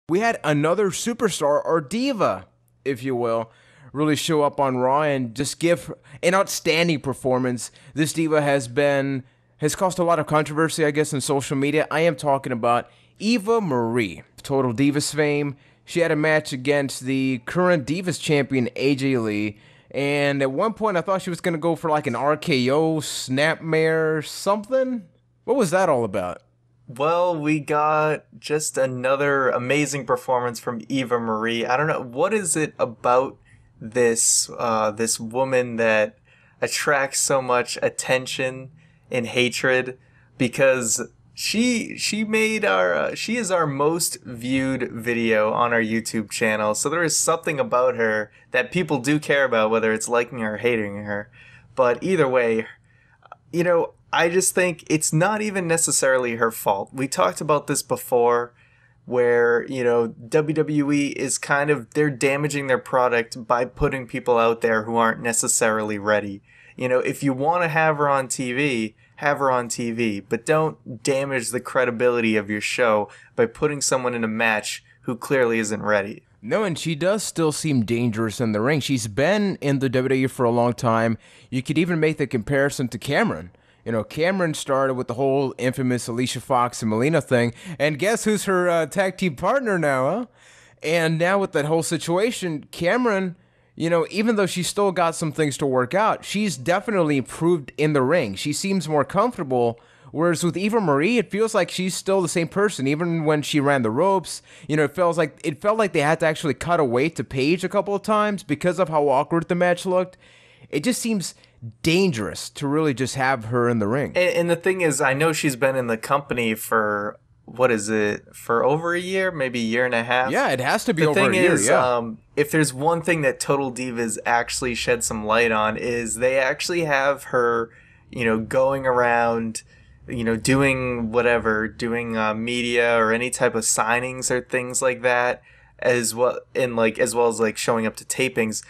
We had another superstar or diva, if you will, really show up on Raw and just give an outstanding performance. This diva has caused a lot of controversy, I guess, in social media. I am talking about Eva Marie, Total Divas fame. She had a match against the current Divas champion, AJ Lee. And at one point, I thought she was going to go for like an RKO, snapmare, something. What was that all about? Well, we got just another amazing performance from Eva Marie. I don't know, what is it about this woman that attracts so much attention and hatred? Because she is our most viewed video on our YouTube channel. So there is something about her that people do care about, whether it's liking her or hating her. But either way, I just think it's not even necessarily her fault. We talked about this before, where, WWE is they're damaging their product by putting people out there who aren't necessarily ready. If you want to have her on TV, have her on TV, but don't damage the credibility of your show by putting someone in a match who clearly isn't ready. No, and she does still seem dangerous in the ring. She's been in the WWE for a long time. You could even make the comparison to Cameron. Cameron started with the whole infamous Alicia Fox and Melina thing, and guess who's her tag team partner now, huh? And now with that whole situation, Cameron, even though she's still got some things to work out, she's definitely improved in the ring. She seems more comfortable, whereas with Eva Marie, it feels like she's still the same person. Even when she ran the ropes, it felt like they had to actually cut away to Paige a couple of times because of how awkward the match looked. It just seems dangerous to really just have her in the ring. And the thing is, I know she's been in the company for, for over a year, maybe a year and a half? Yeah, it has to be over a year, yeah. If there's one thing that Total Divas actually shed some light on, is they actually have her, going around, doing whatever, doing media or any type of signings or things like that, as well as showing up to tapings.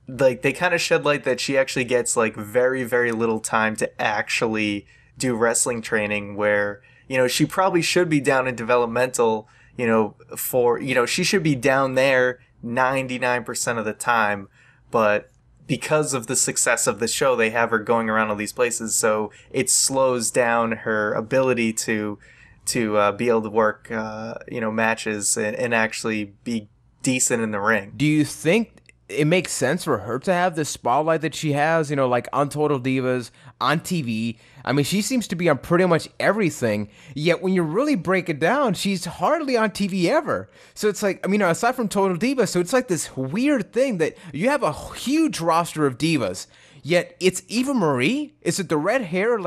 Like, they kind of shed light that she actually gets very, very little time to actually do wrestling training, where, she probably should be down in developmental, she should be down there 99% of the time, but because of the success of the show, they have her going around all these places, so it slows down her ability to be able to work, matches and actually be decent in the ring. Do you think it makes sense for her to have this spotlight that she has, on Total Divas, on TV? I mean, she seems to be on pretty much everything, yet when you really break it down, she's hardly on TV ever. So it's like, aside from Total Divas, so it's like this weird thing that you have a huge roster of divas, yet it's Eva Marie? Is it the red hair?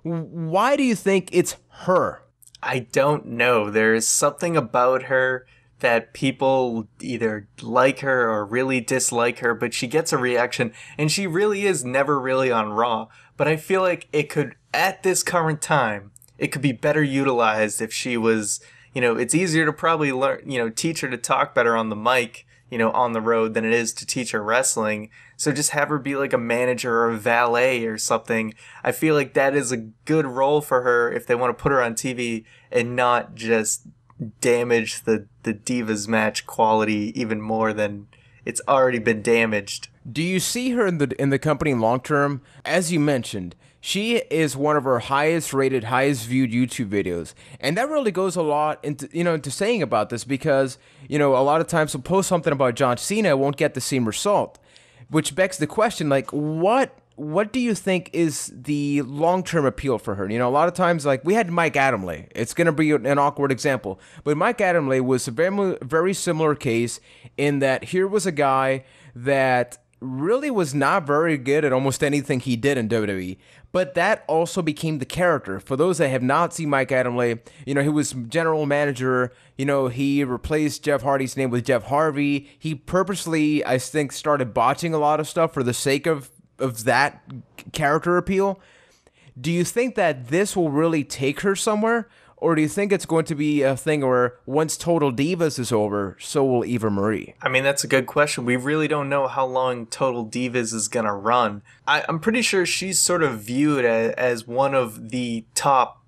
Why do you think it's her? I don't know. There is something about her that people either like her or really dislike her, but she gets a reaction, and she really is never really on Raw. But I feel like it could, at this current time, it could be better utilized if she was, it's easier to probably learn, teach her to talk better on the mic, on the road than it is to teach her wrestling. So just have her be like a manager or a valet or something. I feel like that is a good role for her if they want to put her on TV and not just damage the Divas match quality even more than it's already been damaged. Do you see her in the company long term? As you mentioned, she is one of our highest rated, highest viewed YouTube videos, and that really goes a lot into saying about this, because a lot of times we'll post something about John Cena, won't get the same result, which begs the question, what do you think is the long-term appeal for her? A lot of times, we had Mike Adamle. It's going to be an awkward example, but Mike Adamle was a very, very similar case in that here was a guy that really was not very good at almost anything he did in WWE, but that also became the character. For those that have not seen Mike Adamle, he was general manager. He replaced Jeff Hardy's name with Jeff Harvey. He purposely, I think, started botching a lot of stuff for the sake of that character appeal. Do you think that this will really take her somewhere? Or do you think it's going to be a thing where once Total Divas is over, so will Eva Marie? I mean, that's a good question. We really don't know how long Total Divas is going to run. I'm pretty sure she's sort of viewed as one of the top,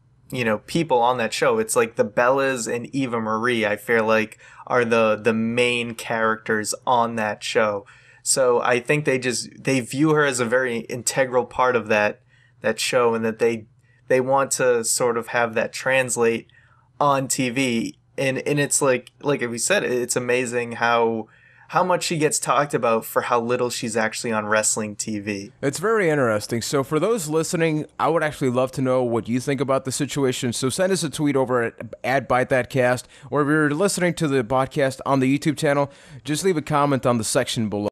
people on that show. It's like the Bellas and Eva Marie, I feel like, are the main characters on that show. So I think they view her as a very integral part of that show, and that they want to sort of have that translate on TV. And it's like we said, it's amazing how much she gets talked about for how little she's actually on wrestling TV. It's very interesting. So for those listening, I would actually love to know what you think about the situation. So send us a tweet over at ByteThatCast, or if you're listening to the podcast on the YouTube channel, just leave a comment on the section below.